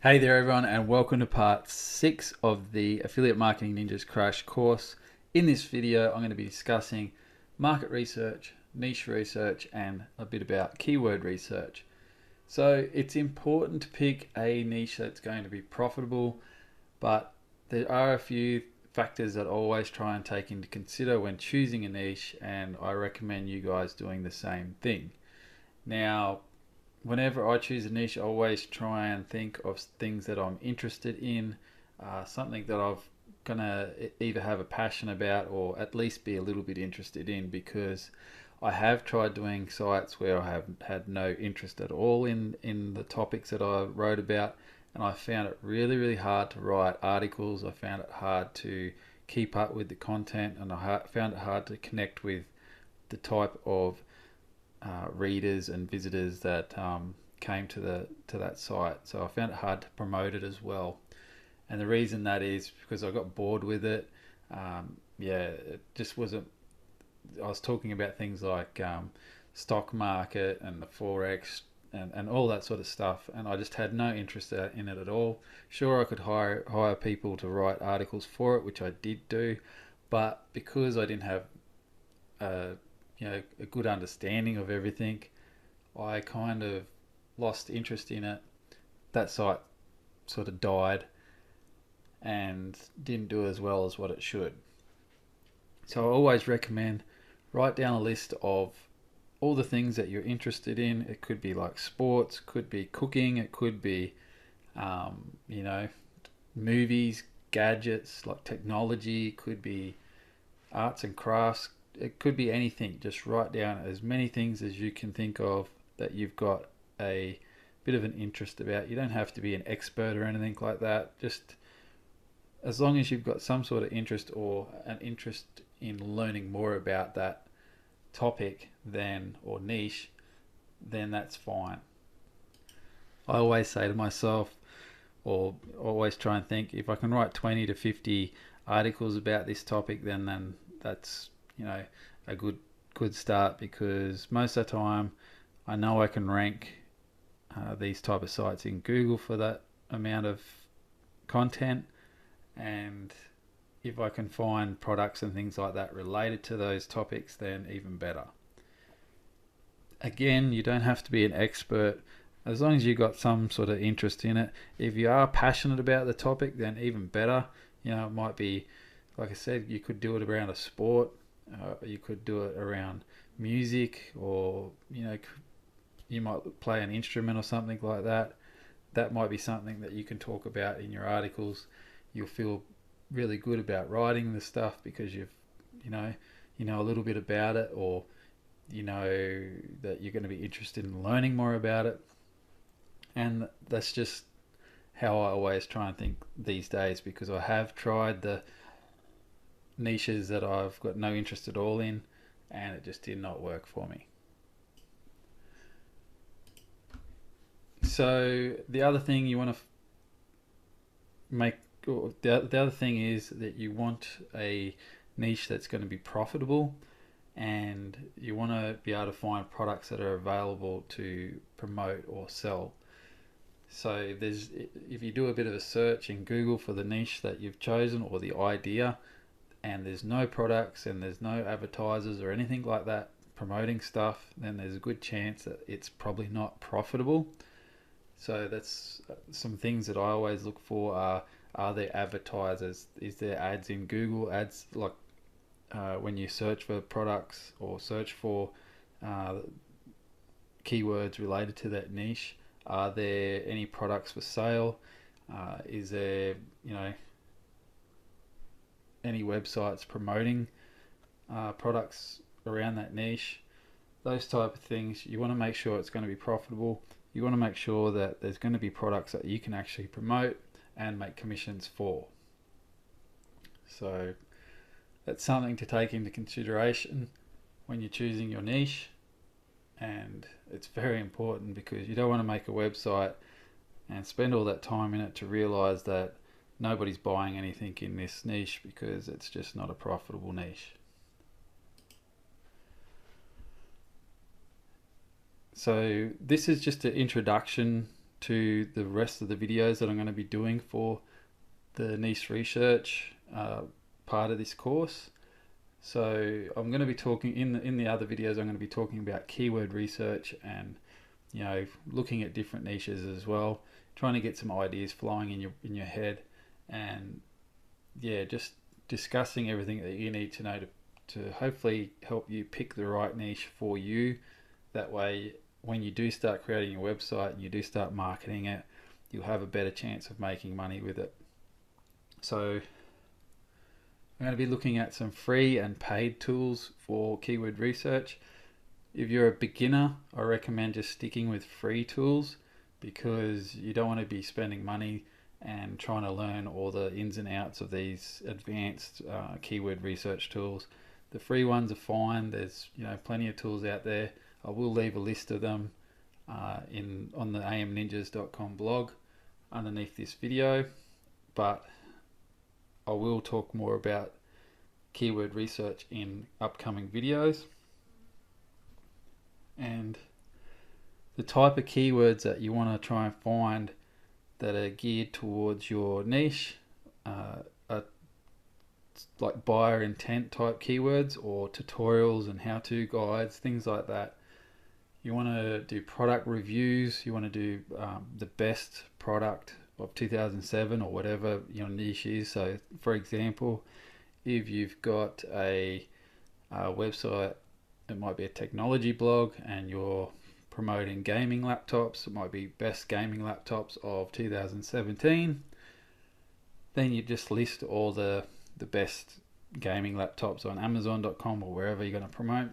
Hey there, everyone, and welcome to part 6 of the Affiliate Marketing Ninjas Crash course. In this video, I'm going to be discussing market research, niche research, and a bit about keyword research. So, it's important to pick a niche that's going to be profitable, but there are a few factors that I always try and take into consider when choosing a niche, and I recommend you guys doing the same thing. Now, whenever I choose a niche, I always try and think of things that I'm interested in, something that I've gonna either have a passion about or at least be a little bit interested in, because I have tried doing sites where I have had no interest at all in the topics that I wrote about, and I found it really hard to write articles. I found it hard to keep up with the content, and I found it hard to connect with the type of readers and visitors that came to that site. So I found it hard to promote it as well. And the reason that is because I got bored with it. It just wasn't. I was talking about things like stock market and the forex and all that sort of stuff, and I just had no interest in it at all. Sure, I could hire people to write articles for it, which I did do, but because I didn't have a a good understanding of everything, I kind of lost interest in it. That site sort of died and didn't do as well as what it should. So I always recommend write down a list of all the things that you're interested in. It could be like sports, could be cooking, it could be, um, you know, movies, gadgets, like technology, could be arts and crafts, it could be anything. Just write down as many things as you can think of that you've got a bit of an interest about. You don't have to be an expert or anything like that. Just as long as you've got some sort of interest or an interest in learning more about that topic then or niche, then that's fine. I always say to myself, or always try and think, if I can write 20 to 50 articles about this topic, then that's, a good start, because most of the time I know I can rank these type of sites in Google for that amount of content, and if I can find products and things like that related to those topics, then even better. Again, you don't have to be an expert as long as you've got some sort of interest in it. If you are passionate about the topic, then even better. It might be, like I said, you could do it around a sport, you could do it around music, or you might play an instrument or something like that. That might be something that you can talk about in your articles. You'll feel really good about writing the stuff because you know you know a little bit about it, or you know that you're going to be interested in learning more about it. And that's just how I always try and think these days, because I have tried the niches that I've got no interest at all in, and it just did not work for me. So the other thing you want to make, or the other thing is that you want a niche that's going to be profitable, and you want to be able to find products that are available to promote or sell. So if you do a bit of a search in Google for the niche that you've chosen or the idea, and there's no products and there's no advertisers or anything like that promoting stuff, then there's a good chance that it's probably not profitable. So that's some things that I always look for are there advertisers? Is there ads in Google? Ads like when you search for products or search for uh, keywords related to that niche, are there any products for sale? Is there, any websites promoting products around that niche? Those type of things. You want to make sure it's going to be profitable. You want to make sure that there's going to be products that you can actually promote and make commissions for. So that's something to take into consideration when you're choosing your niche, and it's very important because you don't want to make a website and spend all that time in it to realize that nobody's buying anything in this niche because it's just not a profitable niche. So this is just an introduction to the rest of the videos that I'm going to be doing for the niche research part of this course. So I'm going to be talking in the other videos. I'm going to be talking about keyword research and looking at different niches as well, trying to get some ideas flowing in your head, and just discussing everything that you need to know to hopefully help you pick the right niche for you. That way, when you do start creating your website and you do start marketing it, you'll have a better chance of making money with it. So I'm going to be looking at some free and paid tools for keyword research. If you're a beginner, I recommend just sticking with free tools, because you don't want to be spending money and trying to learn all the ins and outs of these advanced keyword research tools. The free ones are fine. There's plenty of tools out there. I will leave a list of them on the amninjas.com blog underneath this video, but I will talk more about keyword research in upcoming videos. And the type of keywords that you want to try and find that are geared towards your niche are like buyer intent type keywords, or tutorials and how-to guides, things like that. You want to do product reviews. You want to do the best product of 2007 or whatever your niche is. So for example, if you've got a website, it might be a technology blog, and you're promoting gaming laptops, it might be best gaming laptops of 2017, then you just list all the best gaming laptops on Amazon.com or wherever you're going to promote,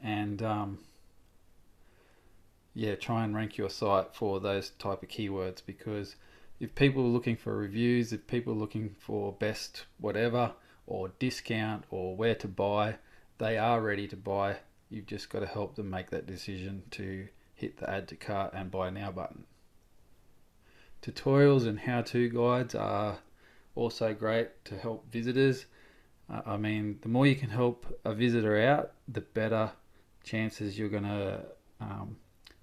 and try and rank your site for those type of keywords. Because if people are looking for reviews, if people are looking for best whatever or discount or where to buy, they are ready to buy. You've just got to help them make that decision to hit the add to cart and buy now button. Tutorials and how-to guides are also great to help visitors. The more you can help a visitor out, the better chances you're going to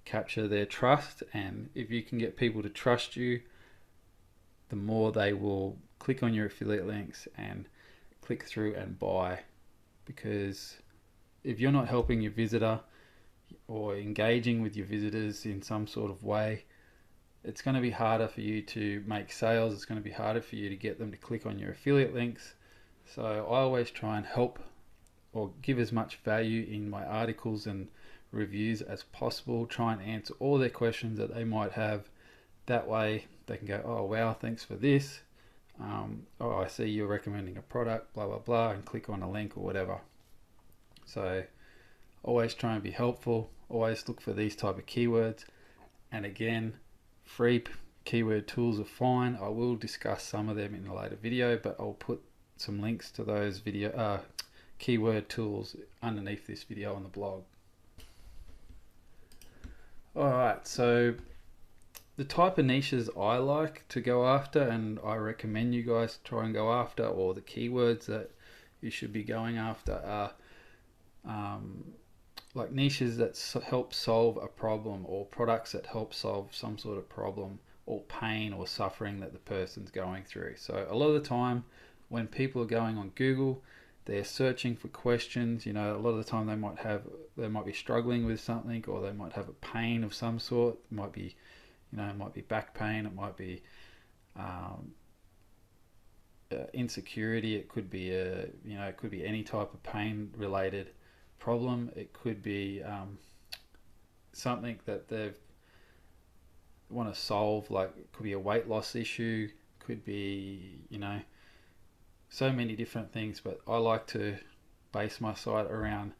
capture their trust. And if you can get people to trust you, the more they will click on your affiliate links and click through and buy. Because if you're not helping your visitor or engaging with your visitors in some sort of way, it's going to be harder for you to make sales. It's going to be harder for you to get them to click on your affiliate links. So I always try and help or give as much value in my articles and reviews as possible. Try and answer all their questions that they might have. That way they can go, oh wow, thanks for this. I see you're recommending a product, blah blah blah, and click on a link or whatever. So always try and be helpful. Always look for these type of keywords. And again, free keyword tools are fine. I will discuss some of them in a later video, but I'll put some links to those keyword tools underneath this video on the blog. Alright, so the type of niches I like to go after, and I recommend you guys try and go after, or the keywords that you should be going after, are like niches that help solve a problem, or products that help solve some sort of problem or pain or suffering that the person's going through. So a lot of the time when people are going on Google, they're searching for questions. A lot of the time they might be struggling with something, or they might have a pain of some sort. It might be it might be back pain, it might be insecurity, it could be it could be any type of pain related problem. It could be something that they want to solve, like it could be a weight loss issue, could be so many different things. But I like to base my site around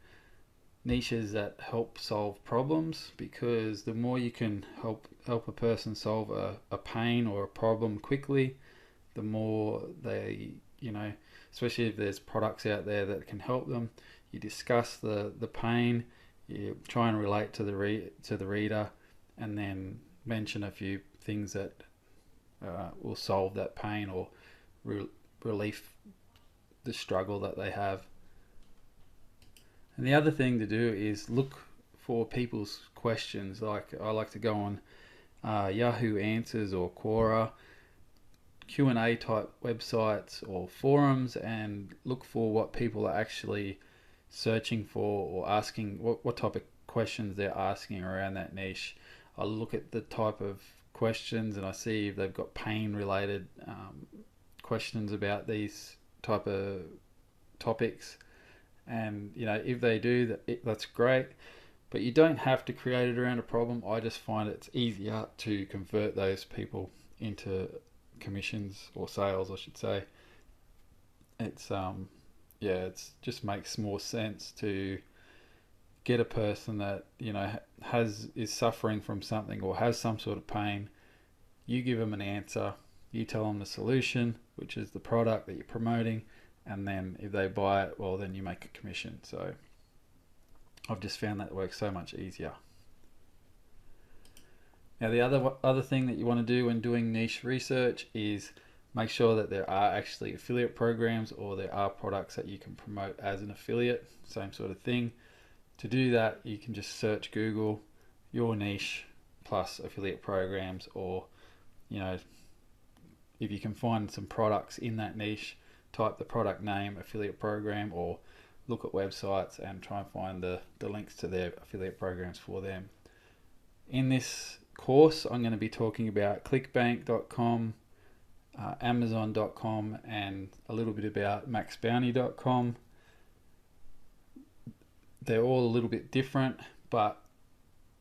niches that help solve problems, because the more you can help a person solve a pain or a problem quickly, the more they, especially if there's products out there that can help them, you discuss the pain, you try and relate to the reader, and then mention a few things that will solve that pain or relieve the struggle that they have. And the other thing to do is look for people's questions. Like I like to go on Yahoo Answers or Quora, Q&A type websites or forums, and look for what people are actually searching for or asking, what type of questions they're asking around that niche. I look at the type of questions and I see if they've got pain related questions about these type of topics, and if they do that's great, but you don't have to create it around a problem. I just find it's easier to convert those people into commissions or sales, I should say. It's it's just makes more sense to get a person that is suffering from something or has some sort of pain. You give them an answer, you tell them the solution, which is the product that you're promoting, and then if they buy it, well, then you make a commission. So I've just found that works so much easier. Now, the other thing that you want to do when doing niche research is make sure that there are actually affiliate programs or there are products that you can promote as an affiliate, same sort of thing. To do that, you can just search Google your niche plus affiliate programs, or if you can find some products in that niche, type the product name, affiliate program, or look at websites and try and find the links to their affiliate programs for them. In this course, I'm going to be talking about clickbank.com, amazon.com, and a little bit about maxbounty.com. They're all a little bit different, but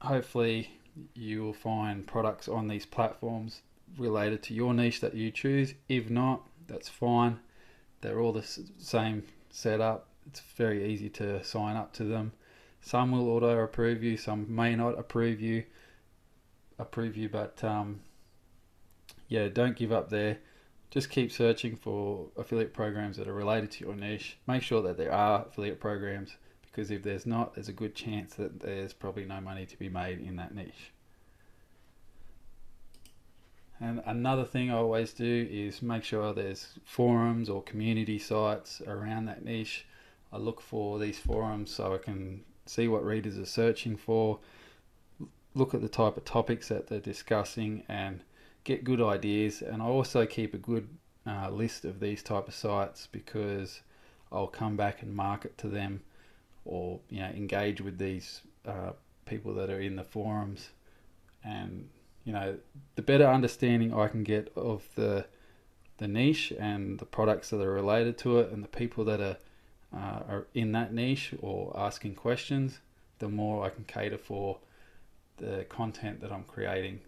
hopefully you will find products on these platforms related to your niche that you choose. If not, that's fine. They're all the same setup. It's very easy to sign up to them. Some will auto approve you, some may not approve you, but don't give up there. Just keep searching for affiliate programs that are related to your niche. Make sure that there are affiliate programs, because if there's not, there's a good chance that there's probably no money to be made in that niche. And another thing I always do is make sure there's forums or community sites around that niche. I look for these forums so I can see what readers are searching for, look at the type of topics that they're discussing, and get good ideas. And I also keep a good list of these type of sites, because I'll come back and market to them, or engage with these people that are in the forums. And the better understanding I can get of the niche and the products that are related to it and the people that are in that niche or asking questions, the more I can cater for the content that I'm creating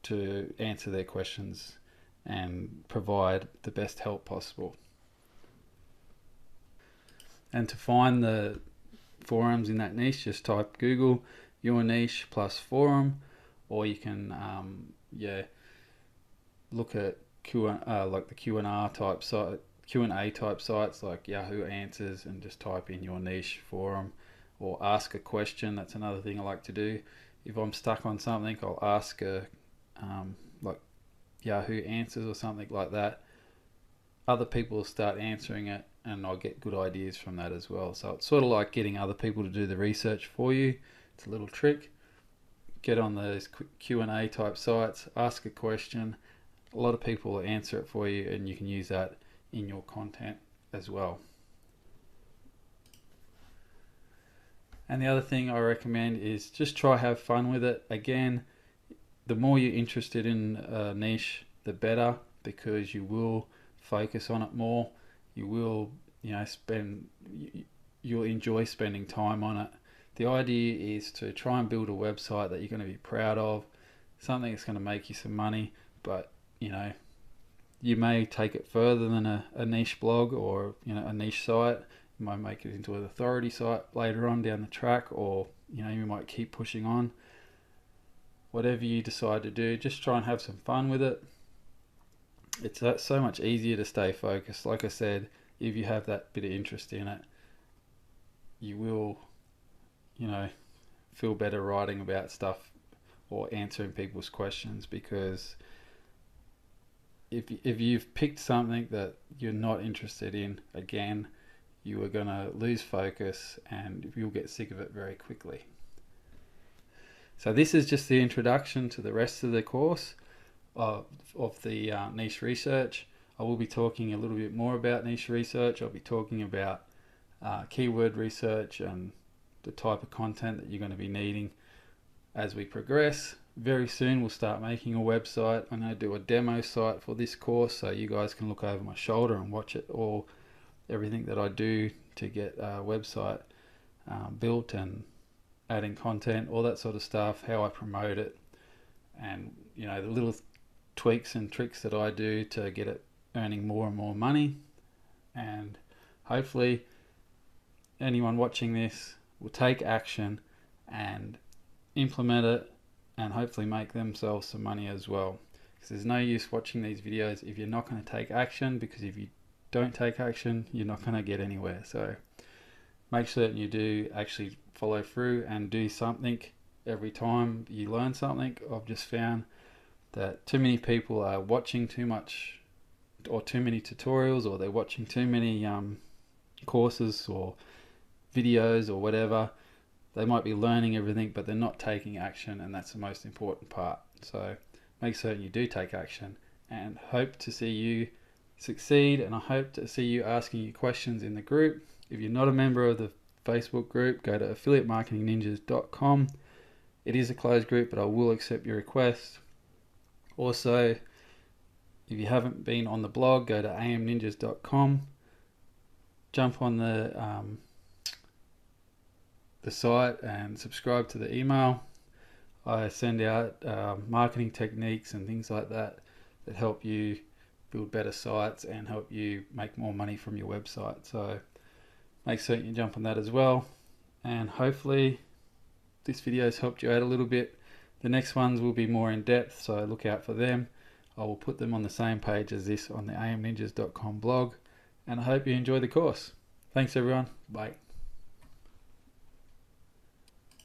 to answer their questions and provide the best help possible. And to find the forums in that niche, just type Google your niche plus forum, or you can look at like the Q&A type sites like Yahoo Answers, and just type in your niche forum, or ask a question. That's another thing I like to do. If I'm stuck on something, I'll ask like Yahoo Answers or something like that. Other people will start answering it, and I'll get good ideas from that as well. So it's sort of like getting other people to do the research for you. It's a little trick. Get on those Q&A type sites, ask a question. A lot of people will answer it for you, and you can use that in your content as well. And the other thing I recommend is just try have fun with it. Again, the more you're interested in a niche, the better, because you will focus on it more. You will, you'll enjoy spending time on it. The idea is to try and build a website that you're going to be proud of, something that's going to make you some money, but you may take it further than a niche blog or a niche site. You might make it into an authority site later on down the track, or you might keep pushing on. Whatever you decide to do, just try and have some fun with it. It's so much easier to stay focused. Like I said, if you have that bit of interest in it, you will feel better writing about stuff or answering people's questions, because if you've picked something that you're not interested in, again, you are going to lose focus and you'll get sick of it very quickly. So this is just the introduction to the rest of the course of the niche research. I will be talking a little bit more about niche research. I'll be talking about keyword research and the type of content that you're going to be needing as we progress. Very soon we'll start making a website. I'm going to do a demo site for this course so you guys can look over my shoulder and watch it all, everything that I do to get a website built and adding content, all that sort of stuff, how I promote it, and you know, the little tweaks and tricks that I do to get it earning more and more money. And hopefully anyone watching this will take action and implement it and hopefully make themselves some money as well, because there's no use watching these videos if you're not going to take action, because if you don't take action you're not going to get anywhere. So make sure that you do actually follow through and do something every time you learn something. I've just found that too many people are watching too much or too many tutorials, or they're watching too many courses or videos or whatever. They might be learning everything, but they're not taking action, and that's the most important part. So make certain you do take action, and hope to see you succeed, and I hope to see you asking you questions in the group. If you're not a member of the Facebook group, go to affiliatemarketingninjas.com. It is a closed group, but I will accept your request. Also, if you haven't been on the blog, go to amninjas.com. Jump on the site and subscribe to the email. I send out marketing techniques and things like that that help you build better sites and help you make more money from your website. So make certain you jump on that as well, and hopefully this video has helped you out a little bit. The next ones will be more in depth, so look out for them. I will put them on the same page as this on the amninjas.com blog, and I hope you enjoy the course. Thanks everyone. Bye.